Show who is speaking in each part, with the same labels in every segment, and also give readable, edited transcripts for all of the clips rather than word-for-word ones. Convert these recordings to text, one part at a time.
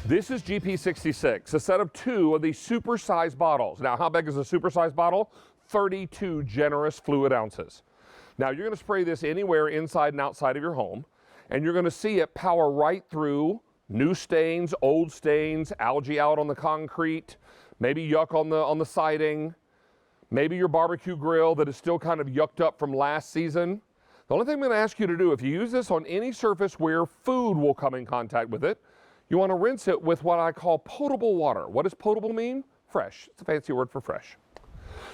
Speaker 1: This is GP66, a set of 2 of these super-sized bottles. Now, how big is a super-sized bottle? 32 generous fluid ounces. Now, you're going to spray this anywhere inside and outside of your home, and you're going to see it power right through new stains, old stains, algae out on the concrete, maybe yuck on the siding, maybe your barbecue grill that is still kind of yucked up from last season. The only thing I'm going to ask you to do, if you use this on any surface where food will come in contact with it, you want to rinse it with what I call potable water. What does potable mean? Fresh. It's a fancy word for fresh.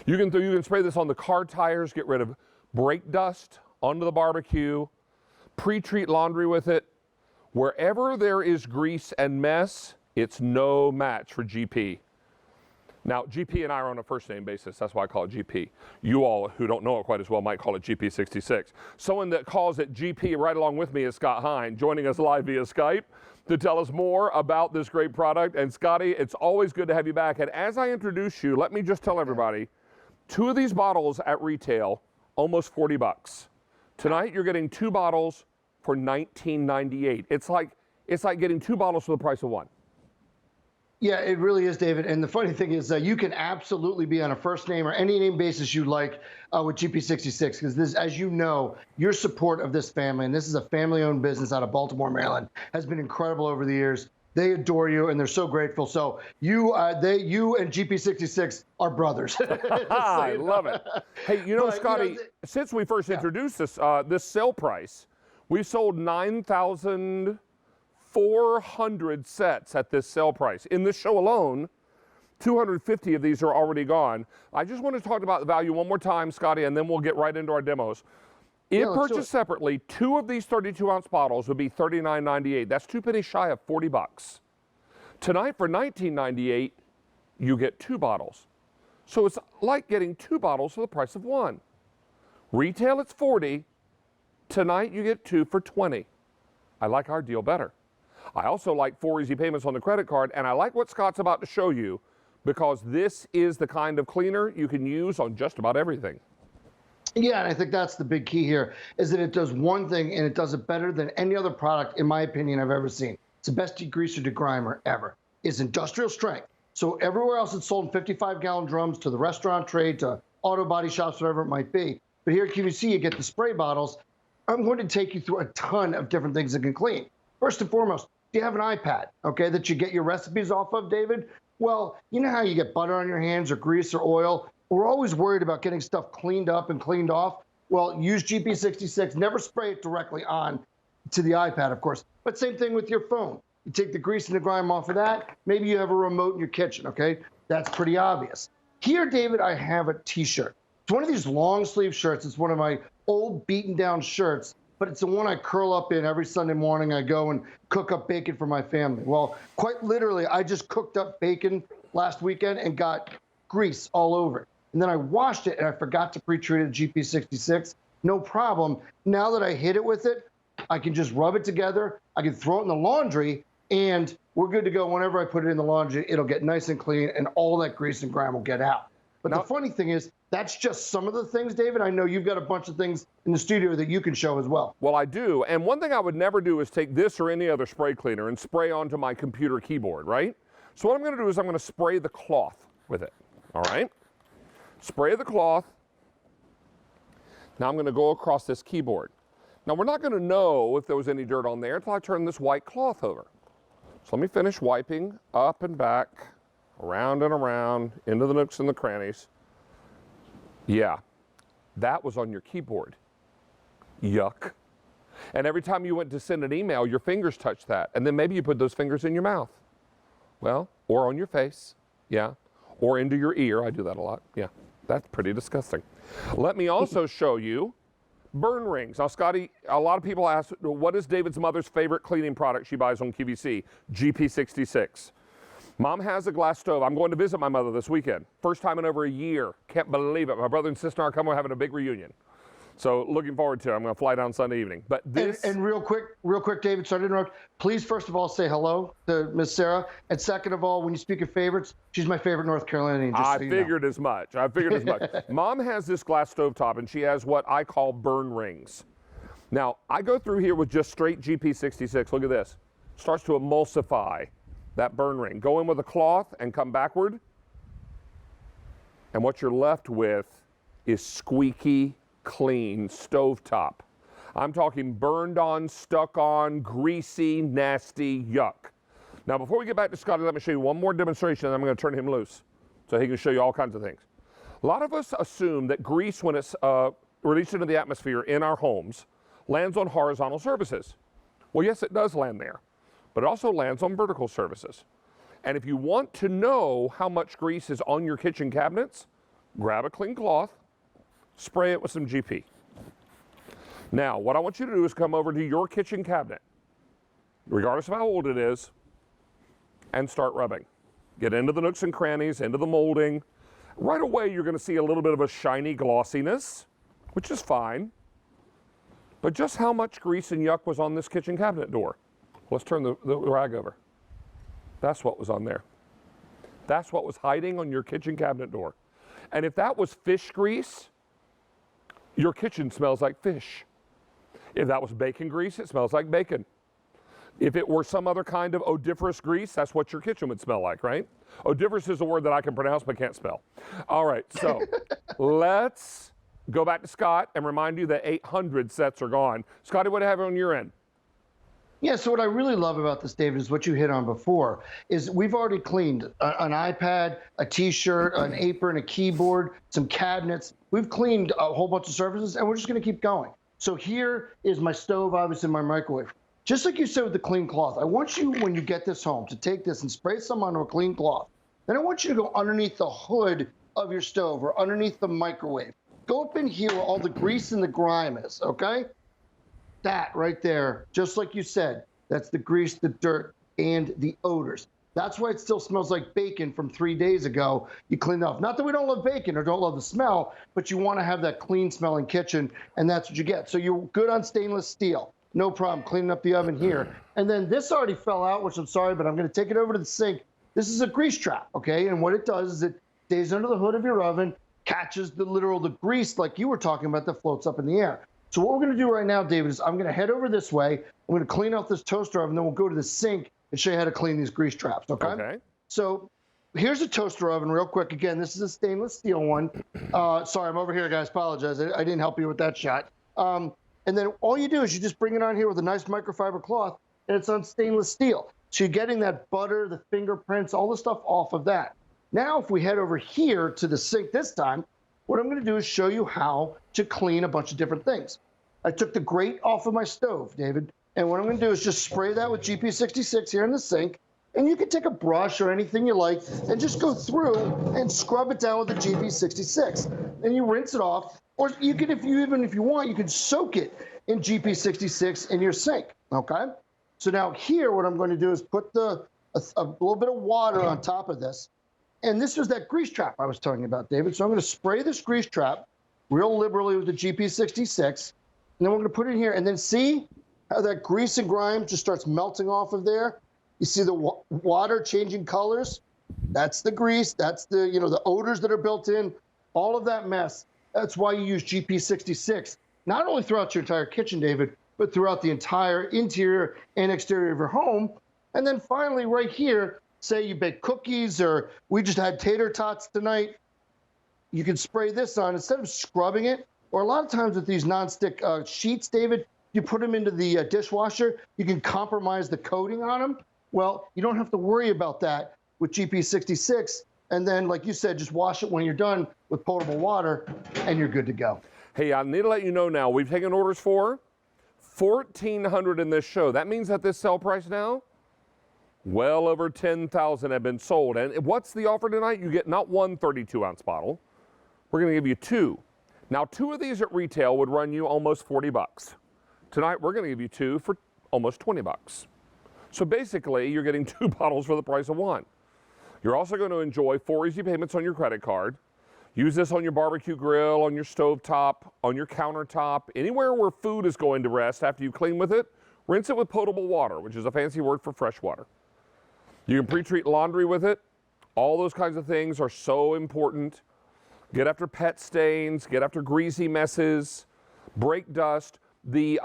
Speaker 1: You can spray this on the car tires, get rid of brake dust, onto the barbecue, pre-treat laundry with it. Wherever there is grease and mess, it's no match for GP. Now, GP and I are on a first name basis. That's why I call it GP. You all who don't know it quite as well might call it GP66. Someone that calls it GP right along with me is Scott Hine, joining us live via Skype to tell us more about this great product. And Scotty, it's always good to have you back. And as I introduce you, let me just tell everybody, 2 of these bottles at retail, almost 40 bucks. Tonight, you're getting 2 bottles for $19.98. It's like getting 2 bottles for the price of 1.
Speaker 2: Yeah, it really is, David. And the funny thing is that you can absolutely be on a first name or any name basis you like with GP66, because this, as you know, your support of this family, and this is a family-owned business out of Baltimore, Maryland, has been incredible over the years. They adore you, and they're so grateful. So you and GP66 are brothers.
Speaker 1: I love it. Hey, you know, Scotty, since we first introduced this sale price, we've sold 9,400 sets at this sale price. In this show alone, 250 of these are already gone. I just want to talk about the value one more time, Scotty, and then we'll get right into our demos. If purchased separately, 2 of these 32-ounce bottles would be $39.98. That's 2 pennies shy of 40 bucks. Tonight, for $19.98, you get 2 bottles. So it's like getting 2 bottles for the price of 1. Retail, it's 40. Tonight, you get 2 for 20. I like our deal better. I also like 4 easy payments on the credit card, and I like what Scott's about to show you, because this is the kind of cleaner you can use on just about everything.
Speaker 2: Yeah, and I think that's the big key here, is that it does one thing, and it does it better than any other product, in my opinion, I've ever seen. It's the best degreaser degrimer ever. It's industrial strength. So everywhere else it's sold in 55-gallon drums, to the restaurant trade, to auto body shops, whatever it might be. But here at QVC, you get the spray bottles. I'm going to take you through a ton of different things that can clean. First and foremost, do you have an iPad, okay, that you get your recipes off of, David? Well, you know how you get butter on your hands or grease or oil? We're always worried about getting stuff cleaned up and cleaned off. Well, use GP66. Never spray it directly on to the iPad, of course. But same thing with your phone. You take the grease and the grime off of that. Maybe you have a remote in your kitchen, okay? That's pretty obvious. Here, David, I have a T-shirt. It's one of these long sleeve shirts. It's one of my old beaten down shirts, but it's the one I curl up in every Sunday morning. I go and cook up bacon for my family. Well, quite literally, I just cooked up bacon last weekend and got grease all over it. And then I washed it, and I forgot to pre-treat it at GP66. No problem. Now that I hit it with it, I can just rub it together. I can throw it in the laundry, and we're good to go. Whenever I put it in the laundry, it'll get nice and clean, and all that grease and grime will get out. But the funny thing is, that's just some of the things, David. I know you've got a bunch of things in the studio that you can show as well.
Speaker 1: Well, I do. And one thing I would never do is take this or any other spray cleaner and spray onto my computer keyboard, right? So what I'm going to do is I'm going to spray the cloth with it, all right? Spray the cloth. Now I'm going to go across this keyboard. Now we're not going to know if there was any dirt on there until I turn this white cloth over. So let me finish wiping up and back, around and around, into the nooks and the crannies. Yeah, that was on your keyboard. Yuck. And every time you went to send an email, your fingers touched that. And then maybe you put those fingers in your mouth. Well, or on your face. Yeah. Or into your ear. I do that a lot. Yeah. That's pretty disgusting. Let me also show you burn rings. Now, Scotty, a lot of people ask, what is David's mother's favorite cleaning product she buys on QVC? GP66. Mom has a glass stove. I'm going to visit my mother this weekend. First time in over a year. Can't believe it. My brother and sister are coming. We're having a big reunion. So looking forward to it. I'm going to fly down Sunday evening. But this...
Speaker 2: And real quick, David, sorry to interrupt. Please, first of all, say hello to Miss Sarah. And second of all, when you speak of favorites, she's my favorite North Carolinian.
Speaker 1: I figured as much. Mom has this glass stovetop, and she has what I call burn rings. Now, I go through here with just straight GP66. Look at this. Starts to emulsify that burn ring. Go in with a cloth and come backward. And what you're left with is squeaky, clean stovetop. I'm talking burned on, stuck on, greasy, nasty, yuck. Now, before we get back to Scotty, let me show you one more demonstration, and I'm going to turn him loose so he can show you all kinds of things. A lot of us assume that grease, when it's released into the atmosphere in our homes, lands on horizontal surfaces. Well, yes, it does land there, but it also lands on vertical surfaces. And if you want to know how much grease is on your kitchen cabinets, grab a clean cloth, spray it with some GP. Now, what I want you to do is come over to your kitchen cabinet, regardless of how old it is, and start rubbing. Get into the nooks and crannies, into the molding. Right away, you're going to see a little bit of a shiny glossiness, which is fine. But just how much grease and yuck was on this kitchen cabinet door? Let's turn the rag over. That's what was on there. That's what was hiding on your kitchen cabinet door. And if that was fish grease, your kitchen smells like fish. If that was bacon grease, it smells like bacon. If it were some other kind of odoriferous grease, that's what your kitchen would smell like, right? Odoriferous is a word that I can pronounce but can't spell. All right, so let's go back to Scott and remind you that 800 sets are gone. Scotty, what do you have on your end?
Speaker 2: Yeah, so what I really love about this, David, is what you hit on before, is we've already cleaned an iPad, a T-shirt, an apron, a keyboard, some cabinets. We've cleaned a whole bunch of surfaces, and we're just going to keep going. So here is my stove, obviously my microwave. Just like you said with the clean cloth, I want you, when you get this home, to take this and spray some onto a clean cloth. Then I want you to go underneath the hood of your stove or underneath the microwave. Go up in here where all the grease and the grime is, okay? That right there, just like you said, that's the grease, the dirt, and the odors. That's why it still smells like bacon from 3 days ago. You cleaned off. Not that we don't love bacon or don't love the smell, but you want to have that clean smelling kitchen, and that's what you get. So you're good on stainless steel. No problem cleaning up the oven here. And then this already fell out, which I'm sorry, but I'm going to take it over to the sink. This is a grease trap, okay? And what it does is it stays under the hood of your oven, catches the grease like you were talking about that floats up in the air. So what we're going to do right now, David, is I'm going to head over this way. I'm going to clean off this toaster oven, then we'll go to the sink and show you how to clean these grease traps, okay? Okay. So here's a toaster oven real quick. Again, this is a stainless steel one. Sorry, I'm over here, guys. Apologize. I didn't help you with that shot. And then all you do is you just bring it on here with a nice microfiber cloth, and it's on stainless steel. So you're getting that butter, the fingerprints, all the stuff off of that. Now, if we head over here to the sink this time, what I'm going to do is show you how to clean a bunch of different things. I took the grate off of my stove, David, and what I'm going to do is just spray that with GP66 here in the sink, and you can take a brush or anything you like and just go through and scrub it down with the GP66. Then you rinse it off, or you can, if you want, you can soak it in GP66 in your sink, okay? So now here, what I'm going to do is put a little bit of water on top of this. And this was that grease trap I was telling you about, David. So I'm going to spray this grease trap real liberally with the GP66. And then we're going to put it in here. And then see how that grease and grime just starts melting off of there? You see the water changing colors? That's the grease. That's the, the odors that are built in. All of that mess. That's why you use GP66. Not only throughout your entire kitchen, David, but throughout the entire interior and exterior of your home. And then finally, right here, say you bake cookies or we just had tater tots tonight, you can spray this on instead of scrubbing it. Or a lot of times with these nonstick sheets, David, you put them into the dishwasher, you can compromise the coating on them. Well, you don't have to worry about that with GP66. And then, like you said, just wash it when you're done with potable water and you're good to go.
Speaker 1: Hey, I need to let you know now, we've taken orders for 1,400 in this show. That means that this sale price now, well over 10,000 have been sold. And what's the offer tonight? You get not one 32-ounce bottle. We're going to give you two. Now, two of these at retail would run you almost 40 bucks. Tonight, we're going to give you two for almost 20 bucks. So basically, you're getting two bottles for the price of one. You're also going to enjoy 4 easy payments on your credit card. Use this on your barbecue grill, on your stovetop, on your countertop, anywhere where food is going to rest after you clean with it. Rinse it with potable water, which is a fancy word for fresh water. You can pre-treat laundry with it. All those kinds of things are so important. Get after pet stains, get after greasy messes, brake dust. The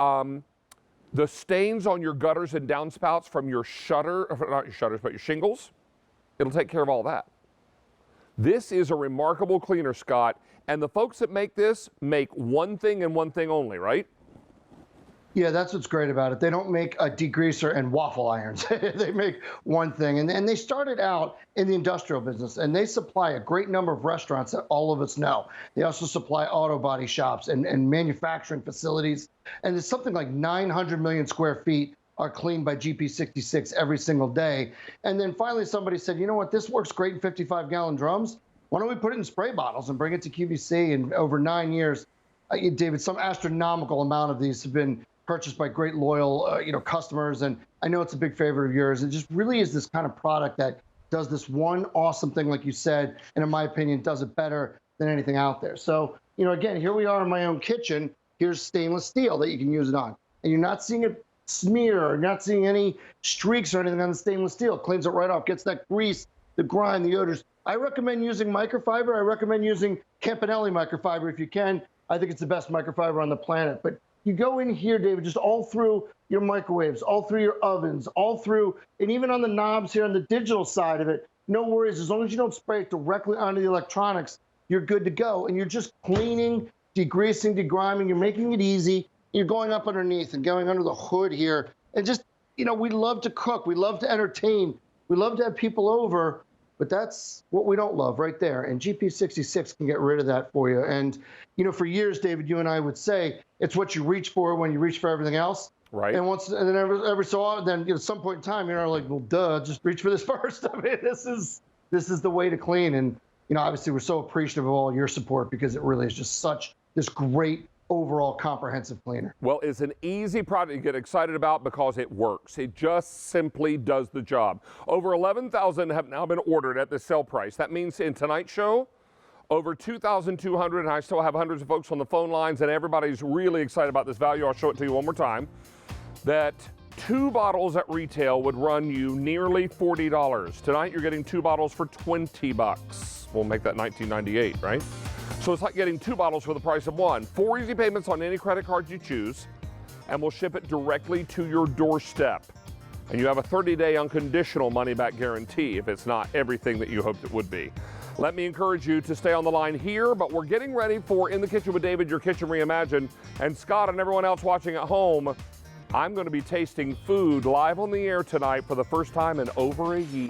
Speaker 1: The stains on your gutters and downspouts from your not your shutters, but your shingles, it'll take care of all that. This is a remarkable cleaner, Scott, and the folks that make this make one thing and one thing only, right?
Speaker 2: Yeah, that's what's great about it. They don't make a degreaser and waffle irons. They make one thing. And they started out in the industrial business, and they supply a great number of restaurants that all of us know. They also supply auto body shops and manufacturing facilities. And there's something like 900 million square feet are cleaned by GP66 every single day. And then finally somebody said, you know what, this works great in 55-gallon drums. Why don't we put it in spray bottles and bring it to QVC? And over 9 years, David, some astronomical amount of these have been purchased by great loyal customers, and I know it's a big favorite of yours. It just really is this kind of product that does this one awesome thing, like you said, and in my opinion does it better than anything out there. So again, here we are in my own kitchen. Here's stainless steel that you can use it on, and you're not seeing it smear, or you're not seeing any streaks or anything on the stainless steel. It cleans it right off, gets that grease, the grime, the odors. I recommend using microfiber. I recommend using Campanelli microfiber if you can. I think it's the best microfiber on the planet. But you go in here, David, just all through your microwaves, all through your ovens, all through, and even on the knobs here on the digital side of it, no worries. As long as you don't spray it directly onto the electronics, you're good to go. And you're just cleaning, degreasing, degriming. You're making it easy. You're going up underneath and going under the hood here. And just, we love to cook. We love to entertain. We love to have people over. But that's what we don't love right there. And GP66 can get rid of that for you. And, for years, David, you and I would say it's what you reach for when you reach for everything else.
Speaker 1: Right.
Speaker 2: And then every so often, then at some point in time, you're like, well, duh, just reach for this first. I mean, this is the way to clean. And, obviously, we're so appreciative of all your support because it really is just such this great overall comprehensive cleaner.
Speaker 1: Well, it's an easy product to get excited about because it works. It just simply does the job. Over 11,000 have now been ordered at the sale price. That means in tonight's show, over 2,200, and I still have hundreds of folks on the phone lines, and everybody's really excited about this value. I'll show it to you one more time. That 2 bottles at retail would run you nearly $40. Tonight, you're getting 2 bottles for $20. We'll make that $19.98, right? So it's like getting 2 bottles for the price of 1. 4 easy payments on any credit card you choose, and we'll ship it directly to your doorstep. And you have a 30-day unconditional money-back guarantee if it's not everything that you hoped it would be. Let me encourage you to stay on the line here, but we're getting ready for In the Kitchen with David, your kitchen reimagined. And Scott and everyone else watching at home, I'm going to be tasting food live on the air tonight for the first time in over a year.